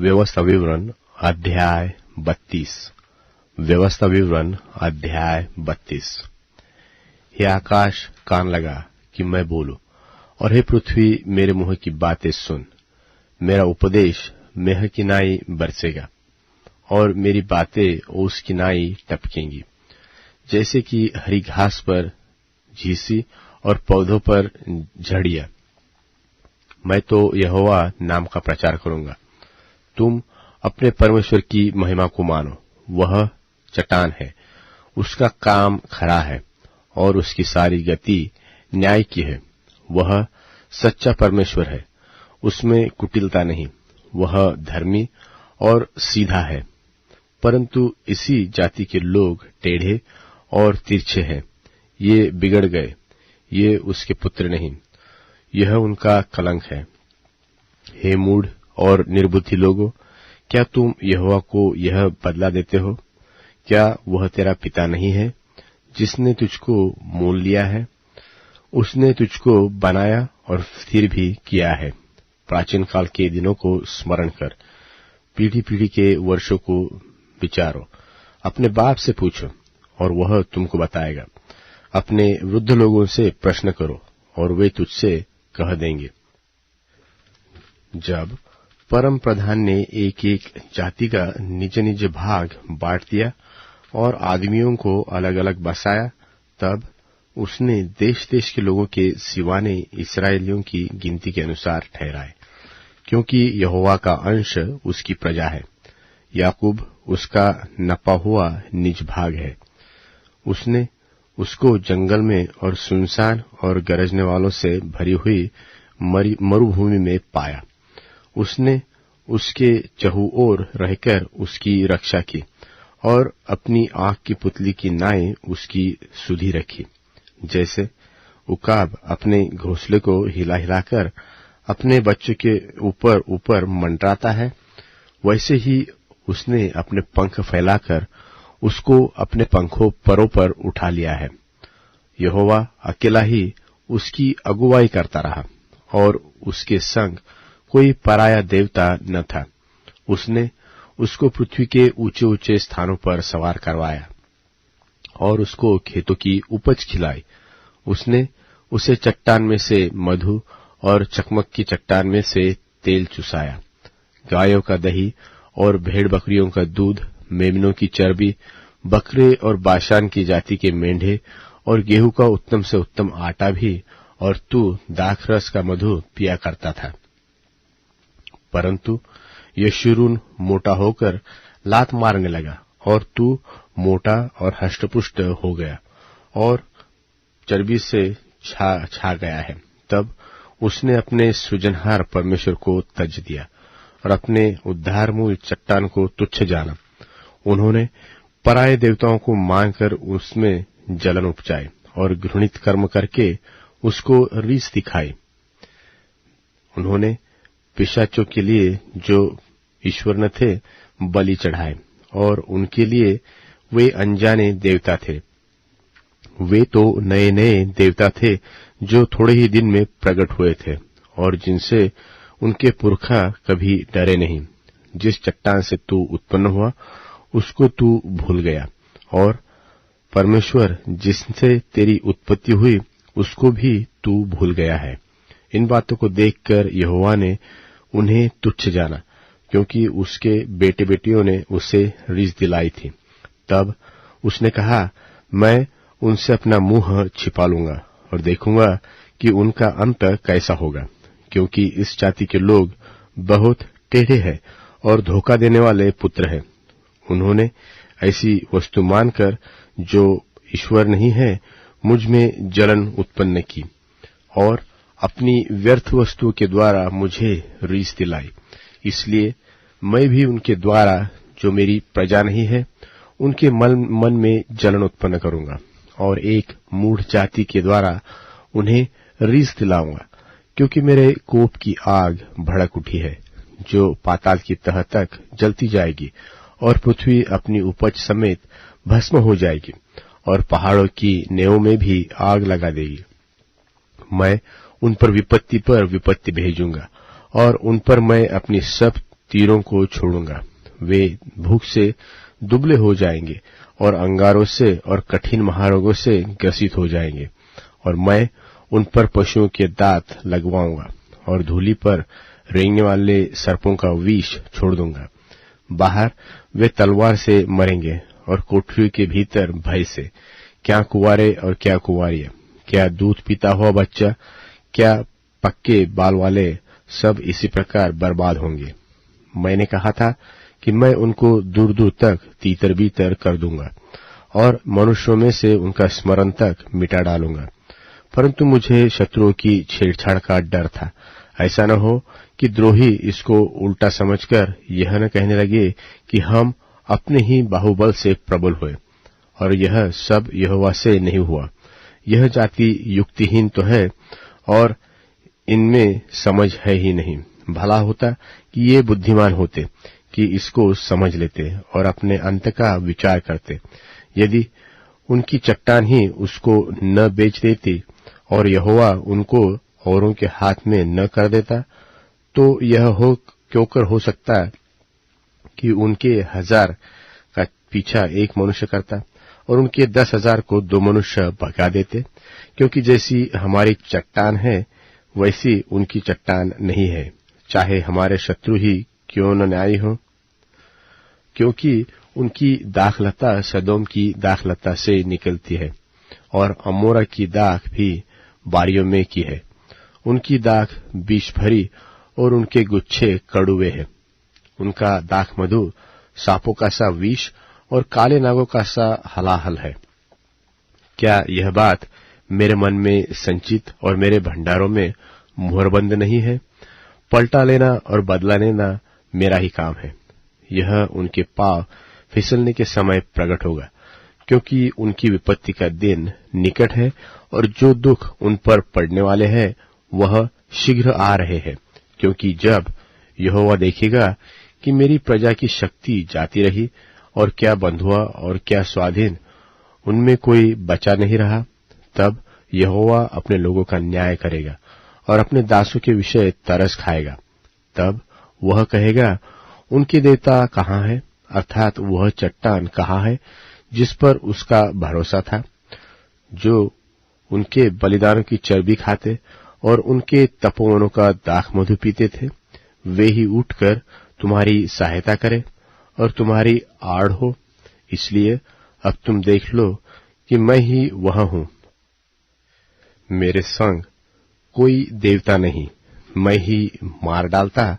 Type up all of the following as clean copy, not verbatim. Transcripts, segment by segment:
व्यवस्था विवरण अध्याय 32। व्यवस्था विवरण अध्याय 32। हे आकाश कान लगा कि मैं बोलूं, और हे पृथ्वी मेरे मुंह की बातें सुन। मेरा उपदेश मेह की नाई बरसेगा और मेरी बातें ओस की नाई टपकेंगी। जैसे कि हरी घास पर झीसी और पौधों पर झड़िया, मैं तो यहोवा नाम का प्रचार करूंगा। तुम अपने परमेश्वर की महिमा को मानो। वह चट्टान है, उसका काम खरा है और उसकी सारी गति न्याय की है। वह सच्चा परमेश्वर है, उसमें कुटिलता नहीं। वह धर्मी और सीधा है, परंतु इसी जाति के लोग टेढ़े और तिरछे हैं। ये बिगड़ गए, ये उसके पुत्र नहीं, यह उनका कलंक है। हे मूढ़ और निर्बुद्धि लोगों, क्या तुम यहोवा को यह बदला देते हो? क्या वह तेरा पिता नहीं है, जिसने तुझको मोल लिया है? उसने तुझको बनाया और स्थिर भी किया है। प्राचीन काल के दिनों को स्मरण कर, पीढ़ी पीढ़ी के वर्षों को विचारो। अपने बाप से पूछो और वह तुमको बताएगा। अपने वृद्ध लोगों से प्रश्न करो और वे तुझसे कह देंगे। जब परम प्रधान ने एक एक जाति का निज निज भाग बांट दिया और आदमियों को अलग अलग बसाया, तब उसने देश देश के लोगों के सिवाने इस्राएलियों की गिनती के अनुसार ठहराए, क्योंकि यहोवा का अंश उसकी प्रजा है, याकूब उसका नपा हुआ निज भाग है। उसने उसको जंगल में और सुनसान और गरजने वालों से भरी हुई मरुभूमि में पाया। उसने उसके चहुओर रहकर उसकी रक्षा की और अपनी आंख की पुतली की नाई उसकी सुधि रखी। जैसे उकाब अपने घोंसले को हिला हिलाकर अपने बच्चों के ऊपर ऊपर मंडराता है, वैसे ही उसने अपने पंख फैलाकर उसको अपने पंखों परों पर उठा लिया है। यहोवा अकेला ही उसकी अगुवाई करता रहा और उसके संग कोई पराया देवता न था। उसने उसको पृथ्वी के ऊंचे ऊंचे स्थानों पर सवार करवाया और उसको खेतों की उपज खिलाई। उसने उसे चट्टान में से मधु और चकमक की चट्टान में से तेल चुसाया। गायों का दही और भेड़ बकरियों का दूध, मेमनों की चर्बी, बकरे और बाशान की जाति के मेंढे और गेहूं का उत्तम से उत्तम आटा भी, और तू दाखरस का मधु पिया करता था। परंतु यशूरून मोटा होकर लात मारने लगा और तू मोटा और हष्टपुष्ट हो गया और चर्बी से छा गया है। तब उसने अपने सृजनहार परमेश्वर को तज दिया और अपने उद्धारमूल चट्टान को तुच्छ जाना। उन्होंने पराये देवताओं को मांगकर उसमें जलन उपजाई और घृणित कर्म करके उसको रीस दिखाई। उन्होंने पिशाचों के लिए जो ईश्वर न थे बलि चढ़ाए और उनके लिए वे अनजाने देवता थे। वे तो नए नए देवता थे जो थोड़े ही दिन में प्रकट हुए थे और जिनसे उनके पुरखा कभी डरे नहीं। जिस चट्टान से तू उत्पन्न हुआ उसको तू भूल गया और परमेश्वर जिससे तेरी उत्पत्ति हुई उसको भी तू भूल गया है। इन बातों को देखकर यहोवा ने उन्हें तुच्छ जाना, क्योंकि उसके बेटे बेटियों ने उसे रीस दिलाई थी। तब उसने कहा, मैं उनसे अपना मुंह छिपा लूंगा और देखूंगा कि उनका अंत कैसा होगा, क्योंकि इस जाति के लोग बहुत टेढ़े हैं और धोखा देने वाले पुत्र हैं। उन्होंने ऐसी वस्तु मानकर जो ईश्वर नहीं है मुझ में जलन उत्पन्न की और अपनी व्यर्थ वस्तुओं के द्वारा मुझे रीस दिलाई। इसलिए मैं भी उनके द्वारा जो मेरी प्रजा नहीं है उनके मन में जलन उत्पन्न करूंगा और एक मूढ़ जाति के द्वारा उन्हें रीस दिलाऊंगा, क्योंकि मेरे कोप की आग भड़क उठी है जो पाताल की तह तक जलती जाएगी और पृथ्वी अपनी उपज समेत भस्म हो जाएगी और पहाड़ों की नेवों में भी आग लगा देगी। मैं उन पर विपत्ति भेजूंगा और उन पर मैं अपनी सब तीरों को छोड़ूंगा। वे भूख से दुबले हो जाएंगे और अंगारों से और कठिन महारोगों से ग्रसित हो जाएंगे, और मैं उन पर पशुओं के दांत लगवाऊंगा और धूली पर रेंगने वाले सर्पों का विष छोड़ दूंगा। बाहर वे तलवार से मरेंगे और कोठरियों के भीतर भय से, क्या कुंवारे और क्या कुंवारियां, क्या दूध पीता हुआ बच्चा, क्या पक्के बाल वाले, सब इसी प्रकार बर्बाद होंगे। मैंने कहा था कि मैं उनको दूर दूर तक तीतर बीतर कर दूंगा और मनुष्यों में से उनका स्मरण तक मिटा डालूंगा, परंतु मुझे शत्रुओं की छेड़छाड़ का डर था, ऐसा न हो कि द्रोही इसको उल्टा समझकर यह न कहने लगे कि हम अपने ही बाहुबल से प्रबल हुए, और यह सब यहोवा से नहीं हुआ। यह जाति युक्तिहीन तो है और इनमें समझ है ही नहीं। भला होता कि ये बुद्धिमान होते कि इसको समझ लेते और अपने अंत का विचार करते। यदि उनकी चट्टान ही उसको न बेच देती और यहोवा उनको औरों के हाथ में न कर देता, तो यह क्योंकर हो सकता कि उनके 1000 का पीछा एक मनुष्य करता और उनके 10,000 को 2 मनुष्य भगा देते, क्योंकि जैसी हमारी चट्टान है वैसी उनकी चट्टान नहीं है, चाहे हमारे शत्रु ही क्यों न न्यायी हो। क्योंकि उनकी दाखलता सदोम की दाखलता से निकलती है और अमोरा की दाख भी बारियों में की है। उनकी दाख विष भरी और उनके गुच्छे कड़ुए हैं। उनका दाख मधु सांपों का सा विष और काले नागों का सा हलाहल है। क्या यह बात मेरे मन में संचित और मेरे भंडारों में मुहरबंद नहीं है? पलटा लेना और बदला लेना मेरा ही काम है। यह उनके पांव फिसलने के समय प्रकट होगा, क्योंकि उनकी विपत्ति का दिन निकट है और जो दुख उन पर पड़ने वाले हैं वह शीघ्र आ रहे हैं। क्योंकि जब यहोवा देखेगा कि मेरी प्रजा की शक्ति जाती रही और क्या बंधुआ और क्या स्वाधीन, उनमें कोई बचा नहीं रहा, तब यहोवा अपने लोगों का न्याय करेगा और अपने दासों के विषय तरस खाएगा। तब वह कहेगा, उनके देवता कहाँ है, अर्थात वह चट्टान कहाँ है जिस पर उसका भरोसा था, जो उनके बलिदानों की चर्बी खाते और उनके तपोवनों का दाख मधु पीते थे। वे ही उठकर तुम्हारी सहायता करे और तुम्हारी आड़ हो। इसलिए अब तुम देख लो कि मैं ही वह हूं। मेरे संग कोई देवता नहीं, मैं ही मार डालता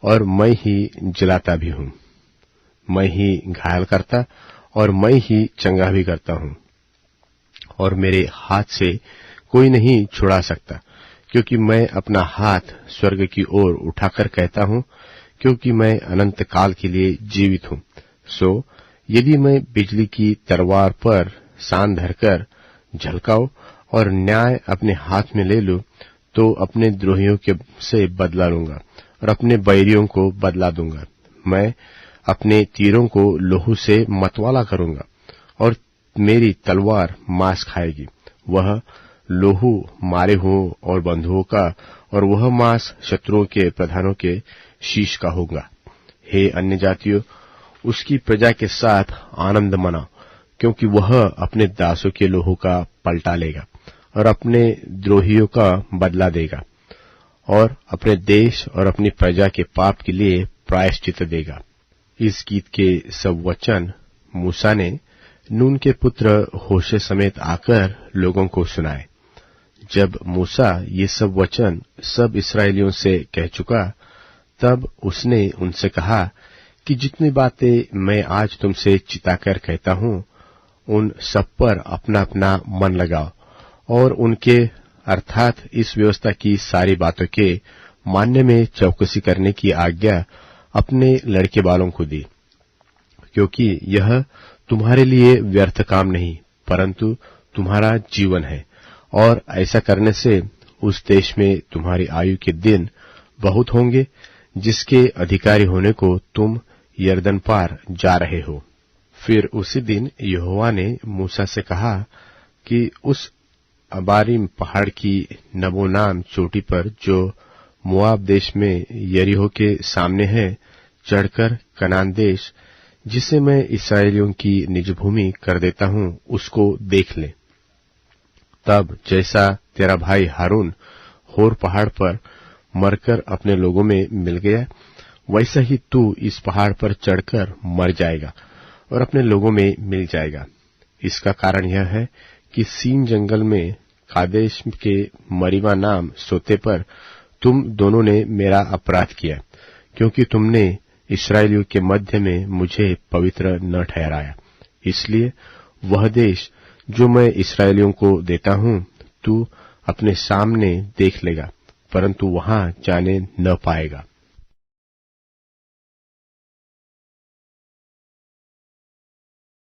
और मैं ही जलाता भी हूं। मैं ही घायल करता और मैं ही चंगा भी करता हूं, और मेरे हाथ से कोई नहीं छुड़ा सकता, क्योंकि मैं अपना हाथ स्वर्ग की ओर उठाकर कहता हूं, क्योंकि मैं अनंत काल के लिए जीवित हूं। सो यदि मैं बिजली की तलवार पर सान धरकर झलकाऊं और न्याय अपने हाथ में ले लूं, तो अपने द्रोहियों के से बदला लूंगा और अपने बैरियों को बदला दूंगा। मैं अपने तीरों को लोहू से मतवाला करूंगा और मेरी तलवार मांस खाएगी। वह लोहू मारे हुओं और बंधुओं का, और वह मांस शत्रुओं के प्रधानों के शीश का होगा। हे अन्य जातियों, उसकी प्रजा के साथ आनंद मनाओ, क्योंकि वह अपने दासों के लोहू का पलटा लेगा और अपने द्रोहियों का बदला देगा और अपने देश और अपनी प्रजा के पाप के लिए प्रायश्चित देगा। इस गीत के सब वचन मूसा ने नून के पुत्र होशे समेत आकर लोगों को सुनाए। जब मूसा ये सब वचन सब इस्राएलियों से कह चुका, तब उसने उनसे कहा कि जितनी बातें मैं आज तुमसे चिताकर कहता हूं, उन सब पर अपना अपना मन लगाओ और उनके अर्थात इस व्यवस्था की सारी बातों के मानने में चौकसी करने की आज्ञा अपने लड़के बालों को दी, क्योंकि यह तुम्हारे लिए व्यर्थ काम नहीं परंतु तुम्हारा जीवन है, और ऐसा करने से उस देश में तुम्हारी आयु के दिन बहुत होंगे, जिसके अधिकारी होने को तुम यरदन पार जा रहे हो। फिर उसी दिन यहोवा ने मूसा से कहा कि उस अबारीम पहाड़ की नबो नाम चोटी पर, जो मोआब देश में यरीहो के सामने है, चढ़कर कनान देश, जिसे मैं इस्राएलियों की निज भूमि कर देता हूं, उसको देख ले। तब जैसा तेरा भाई हारून होर पहाड़ पर मरकर अपने लोगों में मिल गया, वैसा ही तू इस पहाड़ पर चढ़कर मर जाएगा और अपने लोगों में मिल जाएगा। इसका कारण यह है कि सीन जंगल में कादेश के मरीबा नाम सोते पर तुम दोनों ने मेरा अपराध किया, क्योंकि तुमने इस्राएलियों के मध्य में मुझे पवित्र न ठहराया। इसलिए वह देश जो मैं इस्राएलियों को देता हूं, तू अपने सामने देख लेगा, परंतु वहां जाने न पाएगा।